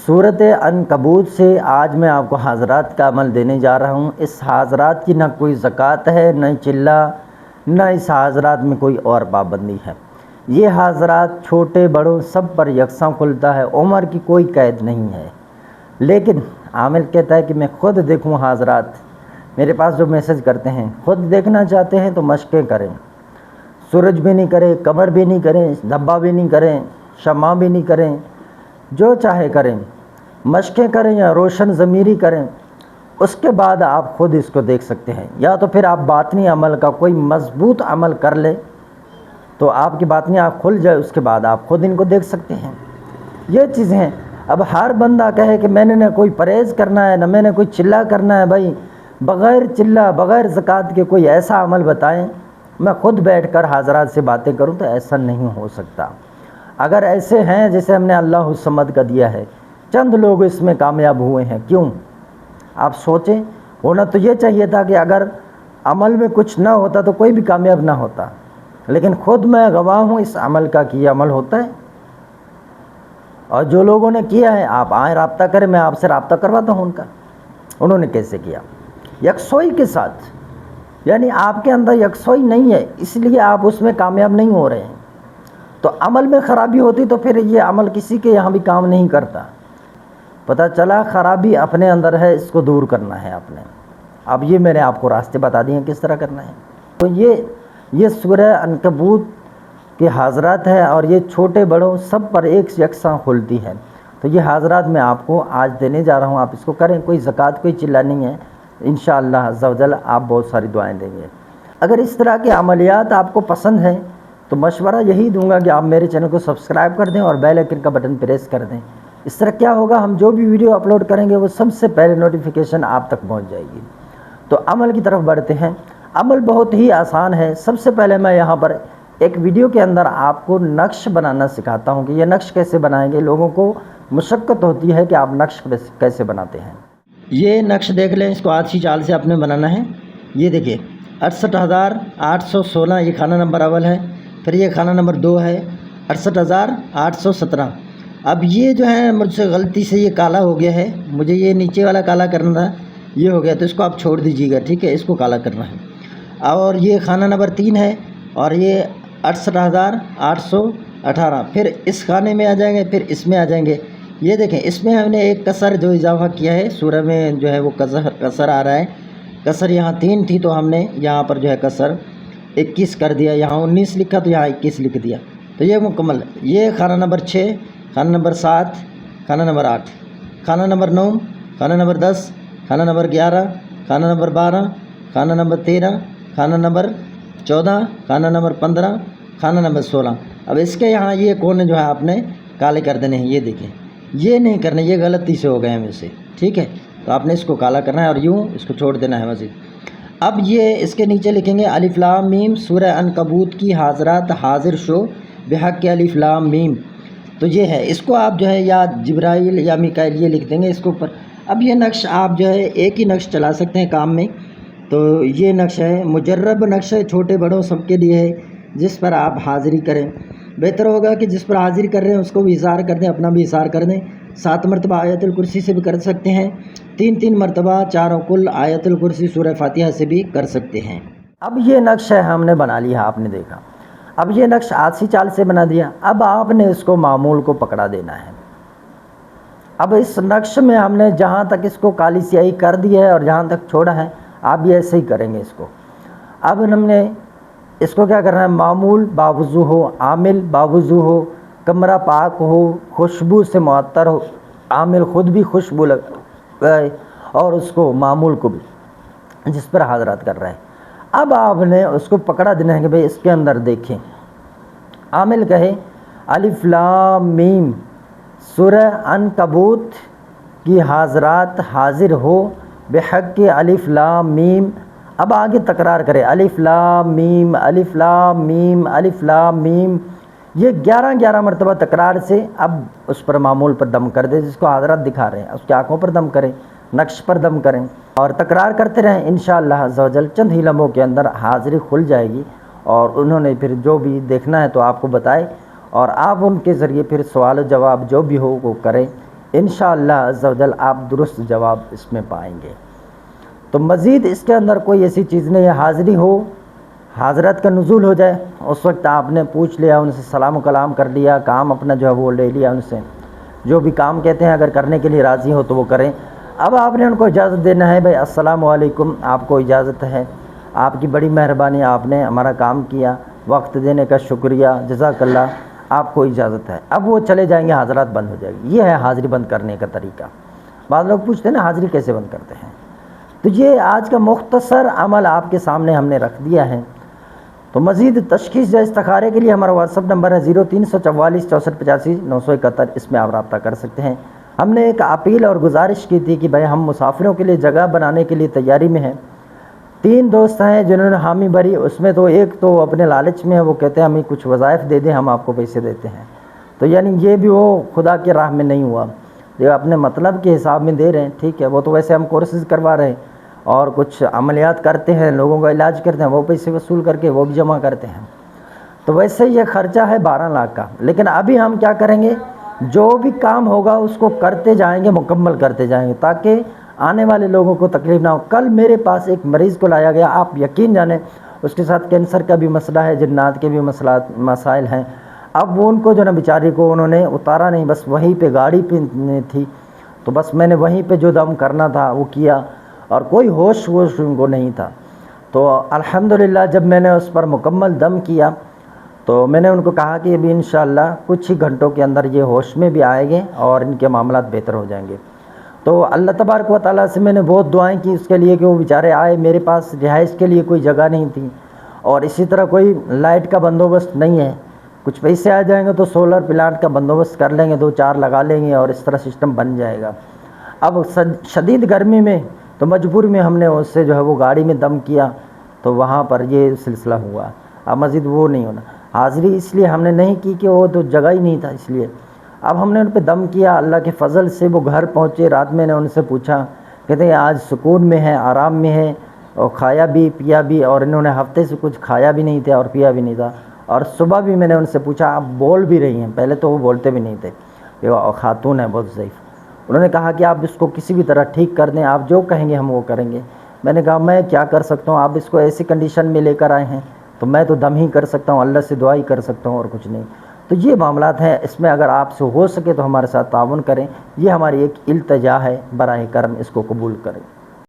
صورت عنکبوت سے آج میں آپ کو حاضرات کا عمل دینے جا رہا ہوں۔ اس حاضرات کی نہ کوئی زکوٰۃ ہے، نہ چلہ، نہ اس حاضرات میں کوئی اور پابندی ہے۔ یہ حاضرات چھوٹے بڑوں سب پر یکساں کھلتا ہے، عمر کی کوئی قید نہیں ہے۔ لیکن عامل کہتا ہے کہ میں خود دیکھوں حاضرات، میرے پاس جو میسج کرتے ہیں خود دیکھنا چاہتے ہیں تو مشقیں کریں، سورج بھی نہیں کریں، قمر بھی نہیں کریں، دھبا بھی نہیں کریں، شمع بھی نہیں کریں، جو چاہے کریں، مشقیں کریں یا روشن ضمیری کریں، اس کے بعد آپ خود اس کو دیکھ سکتے ہیں۔ یا تو پھر آپ باطنی عمل کا کوئی مضبوط عمل کر لیں تو آپ کی باطنی آنکھ کھل جائے، اس کے بعد آپ خود ان کو دیکھ سکتے ہیں۔ یہ چیزیں ہیں۔ اب ہر بندہ کہے کہ میں نے نہ کوئی پرہیز کرنا ہے، نہ میں نے کوئی چلہ کرنا ہے، بھائی بغیر چلہ بغیر زکوٰۃ کے کوئی ایسا عمل بتائیں میں خود بیٹھ کر حاضرات سے باتیں کروں، تو ایسا نہیں ہو سکتا۔ اگر ایسے ہیں جیسے ہم نے اللہ الصمد کا دیا ہے، چند لوگ اس میں کامیاب ہوئے ہیں، کیوں؟ آپ سوچیں، ہونا تو یہ چاہیے تھا کہ اگر عمل میں کچھ نہ ہوتا تو کوئی بھی کامیاب نہ ہوتا، لیکن خود میں گواہ ہوں اس عمل کا کہ یہ عمل ہوتا ہے۔ اور جو لوگوں نے کیا ہے آپ آئیں رابطہ کریں، میں آپ سے رابطہ کرواتا ہوں ان کا، انہوں نے کیسے کیا یکسوئی کے ساتھ۔ یعنی آپ کے اندر یکسوئی نہیں ہے، اس لیے آپ اس میں کامیاب نہیں ہو رہے ہیں۔ تو عمل میں خرابی ہوتی تو پھر یہ عمل کسی کے یہاں بھی کام نہیں کرتا۔ پتہ چلا خرابی اپنے اندر ہے، اس کو دور کرنا ہے آپ نے۔ اب یہ میں نے آپ کو راستے بتا دیے ہیں کس طرح کرنا ہے۔ تو یہ سورہ عنکبوت کے حاضرات ہے، اور یہ چھوٹے بڑوں سب پر ایک یکساں کھلتی ہے۔ تو یہ حاضرات میں آپ کو آج دینے جا رہا ہوں، آپ اس کو کریں، کوئی زکوٰۃ کوئی چلہ نہیں ہے، انشاءاللہ عز و جل آپ بہت ساری دعائیں دیں گے۔ اگر اس طرح کے عملیات آپ کو پسند ہیں تو مشورہ یہی دوں گا کہ آپ میرے چینل کو سبسکرائب کر دیں اور بیل آئکن کا بٹن پریس کر دیں۔ اس طرح کیا ہوگا، ہم جو بھی ویڈیو اپلوڈ کریں گے وہ سب سے پہلے نوٹیفیکیشن آپ تک پہنچ جائے گی۔ تو عمل کی طرف بڑھتے ہیں۔ عمل بہت ہی آسان ہے۔ سب سے پہلے میں یہاں پر ایک ویڈیو کے اندر آپ کو نقش بنانا سکھاتا ہوں کہ یہ نقش کیسے بنائیں گے۔ لوگوں کو مشقت ہوتی ہے کہ آپ نقش کیسے بناتے ہیں۔ یہ نقش دیکھ لیں، اس کو آج چال سے آپ نے بنانا ہے۔ یہ دیکھیں 68,816 یہ خانہ نمبر اول ہے، پھر یہ خانہ نمبر 2 ہے 68,817۔ اب یہ جو ہے مجھ سے غلطی سے یہ کالا ہو گیا ہے، مجھے یہ نیچے والا کالا کرنا تھا، یہ ہو گیا، تو اس کو آپ چھوڑ دیجیے گا، ٹھیک ہے، اس کو کالا کرنا ہے۔ اور یہ خانہ نمبر 3 ہے، اور یہ 68,818۔ پھر اس خانے میں آ جائیں گے، پھر اس میں آ جائیں گے۔ یہ دیکھیں اس میں ہم نے ایک کسر جو اضافہ کیا ہے، سورہ میں جو ہے وہ کسر آ رہا ہے۔ کسر یہاں 3 تھی تو ہم نے یہاں پر جو ہے کسر 21 کر دیا، یہاں 19 لکھا تو یہاں 21 لکھ دیا، تو یہ مکمل ہے۔ یہ خانہ نمبر 6، خانہ نمبر 7، خانہ نمبر 8، خانہ نمبر 9، خانہ نمبر 10، خانہ نمبر 11، خانہ نمبر 12، خانہ نمبر 13، خانہ نمبر 14، خانہ نمبر 15، خانہ نمبر 16۔ اب اس کے یہاں یہ کونے جو ہے آپ نے کالے کر دینے ہیں، یہ دیکھیں، یہ نہیں کرنا، یہ غلطی سے ہو گئے ہیں ویسے، ٹھیک ہے، تو آپ نے اس کو کالا کرنا ہے اور یوں اس کو چھوڑ دینا ہے مزید۔ اب یہ اس کے نیچے لکھیں گے الف لام میم، سورہ عنکبوت کی حاضرات حاضر شو بحق الف لام میم۔ تو یہ ہے، اس کو آپ جو ہے یا جبرائیل یا میکائیل یہ لکھ دیں گے اس کے اوپر۔ اب یہ نقش آپ جو ہے ایک ہی نقش چلا سکتے ہیں کام میں، تو یہ نقش ہے مجرب نقش ہے، چھوٹے بڑوں سب کے لیے ہے، جس پر آپ حاضری کریں۔ بہتر ہوگا کہ جس پر حاضری کر رہے ہیں اس کو بھی اظہار کر دیں، اپنا بھی اظہار کر دیں۔ 7 مرتبہ آیت الکرسی سے بھی کر سکتے ہیں، 3 مرتبہ چاروں کل آیت الکرسی سورہ فاتحہ سے بھی کر سکتے ہیں۔ اب یہ نقش ہے ہم نے بنا لیا، آپ نے دیکھا۔ اب یہ نقش آسی چال سے بنا دیا، اب آپ نے اس کو معمول کو پکڑا دینا ہے۔ اب اس نقش میں ہم نے جہاں تک اس کو کالی سیاہی کر دی ہے اور جہاں تک چھوڑا ہے، آپ بھی ایسے ہی کریں گے اس کو۔ اب ہم نے اس کو کیا کرنا ہے، معمول باوضو ہو، عامل باوضو ہو، کمرہ پاک ہو، خوشبو سے معطر ہو، عامل خود بھی خوشبو لگائے اور اس کو معمول کو بھی جس پر حاضرات کر رہے ہیں۔ اب آپ نے اس کو پکڑا دینا ہے کہ بھئی اس کے اندر دیکھیں، عامل کہے الف لام میم، سورہ عنکبوت کی حاضرات حاضر ہو بحق الف لام میم۔ اب آگے تکرار کرے الف لام میم الف لام میم الف لام میم، یہ 11 مرتبہ تکرار سے اب اس پر معمول پر دم کر دے، جس کو حاضرات دکھا رہے ہیں اس کی آنکھوں پر دم کریں، نقش پر دم کریں اور تکرار کرتے رہیں۔ انشاءاللہ عز و جل چند ہی لمحوں کے اندر حاضری کھل جائے گی، اور انہوں نے پھر جو بھی دیکھنا ہے تو آپ کو بتائے، اور آپ ان کے ذریعے پھر سوال و جواب جو بھی ہو وہ کریں۔ انشاءاللہ عز و جل آپ درست جواب اس میں پائیں گے۔ تو مزید اس کے اندر کوئی ایسی چیز نہیں ہے، حاضری ہو، حضرت کا نزول ہو جائے، اس وقت آپ نے پوچھ لیا، ان سے سلام و کلام کر لیا، کام اپنا جو ہے وہ لے لیا، ان سے جو بھی کام کہتے ہیں اگر کرنے کے لیے راضی ہو تو وہ کریں۔ اب آپ نے ان کو اجازت دینا ہے، بھائی السلام علیکم، آپ کو اجازت ہے، آپ کی بڑی مہربانی، آپ نے ہمارا کام کیا، وقت دینے کا شکریہ، جزاک اللہ، آپ کو اجازت ہے۔ اب وہ چلے جائیں گے، حاضرات بند ہو جائے گی۔ یہ ہے حاضری بند کرنے کا طریقہ۔ بعض لوگ پوچھتے ہیں نا حاضری کیسے بند کرتے ہیں، تو یہ آج کا مختصر عمل آپ کے سامنے ہم نے رکھ دیا ہے۔ تو مزید تشخیص یا استخارے کے لیے ہمارا واٹس ایپ نمبر ہے 0344 64 85 971، اس میں آپ رابطہ کر سکتے ہیں۔ ہم نے ایک اپیل اور گزارش کی تھی کہ بھائی ہم مسافروں کے لیے جگہ بنانے کے لیے تیاری میں ہیں۔ 3 دوست ہیں جنہوں نے حامی بھری، اس میں تو ایک تو اپنے لالچ میں ہے، وہ کہتے ہیں ہمیں کچھ وظائف دے دیں، ہم آپ کو پیسے دیتے ہیں۔ تو یعنی یہ بھی وہ خدا کی راہ میں نہیں ہوا، یہ اپنے مطلب کے حساب میں دے رہے ہیں، ٹھیک ہے، وہ تو ویسے ہم کورسز کروا رہے ہیں اور کچھ عملیات کرتے ہیں، لوگوں کا علاج کرتے ہیں، وہ پیسے وصول کر کے وہ بھی جمع کرتے ہیں۔ تو ویسے یہ خرچہ ہے 12 لاکھ کا، لیکن ابھی ہم کیا کریں گے، جو بھی کام ہوگا اس کو کرتے جائیں گے، مکمل کرتے جائیں گے، تاکہ آنے والے لوگوں کو تکلیف نہ ہو۔ کل میرے پاس ایک مریض کو لایا گیا، آپ یقین جانیں اس کے ساتھ کینسر کا بھی مسئلہ ہے، جنات کے بھی مسائل ہیں۔ اب وہ ان کو جو نا بیچاری کو انہوں نے اتارا نہیں، بس وہیں پہ گاڑی پہ تھی، تو بس میں نے وہیں پہ جو دم کرنا تھا وہ کیا، اور کوئی ہوش ان کو نہیں تھا۔ تو الحمدللہ جب میں نے اس پر مکمل دم کیا تو میں نے ان کو کہا کہ ابھی انشاءاللہ کچھ ہی گھنٹوں کے اندر یہ ہوش میں بھی آئیں گے اور ان کے معاملات بہتر ہو جائیں گے۔ تو اللہ تبارک و تعالیٰ سے میں نے بہت دعائیں کی اس کے لیے کہ وہ بیچارے آئے، میرے پاس رہائش کے لیے کوئی جگہ نہیں تھی، اور اسی طرح کوئی لائٹ کا بندوبست نہیں ہے۔ کچھ پیسے آ جائیں گے تو سولر پلانٹ کا بندوبست کر لیں گے، 2-4 لگا لیں گے اور اس طرح سسٹم بن جائے گا۔ اب شدید گرمی میں تو مجبور میں ہم نے اس سے جو ہے وہ گاڑی میں دم کیا، تو وہاں پر یہ سلسلہ ہوا۔ اب مزید وہ نہیں ہونا، حاضری اس لیے ہم نے نہیں کی کہ وہ تو جگہ ہی نہیں تھا، اس لیے اب ہم نے ان پہ دم کیا۔ اللہ کے فضل سے وہ گھر پہنچے، رات میں نے ان سے پوچھا، کہتے ہیں آج سکون میں ہے، آرام میں ہے، اور کھایا بھی پیا بھی، اور انہوں نے ہفتے سے کچھ کھایا بھی نہیں تھا اور پیا بھی نہیں تھا۔ اور صبح بھی میں نے ان سے پوچھا، آپ بول بھی رہی ہیں، پہلے تو وہ بولتے بھی نہیں تھے، یہ خاتون ہے بہت ضعیف۔ انہوں نے کہا کہ آپ اس کو کسی بھی طرح ٹھیک کر دیں، آپ جو کہیں گے ہم وہ کریں گے۔ میں نے کہا میں کیا کر سکتا ہوں، آپ اس کو ایسی کنڈیشن میں لے کر آئے ہیں تو میں تو دم ہی کر سکتا ہوں، اللہ سے دعا ہی کر سکتا ہوں اور کچھ نہیں۔ تو یہ معاملات ہیں، اس میں اگر آپ سے ہو سکے تو ہمارے ساتھ تعاون کریں، یہ ہماری ایک التجا ہے، براہ کرم اس کو قبول کریں۔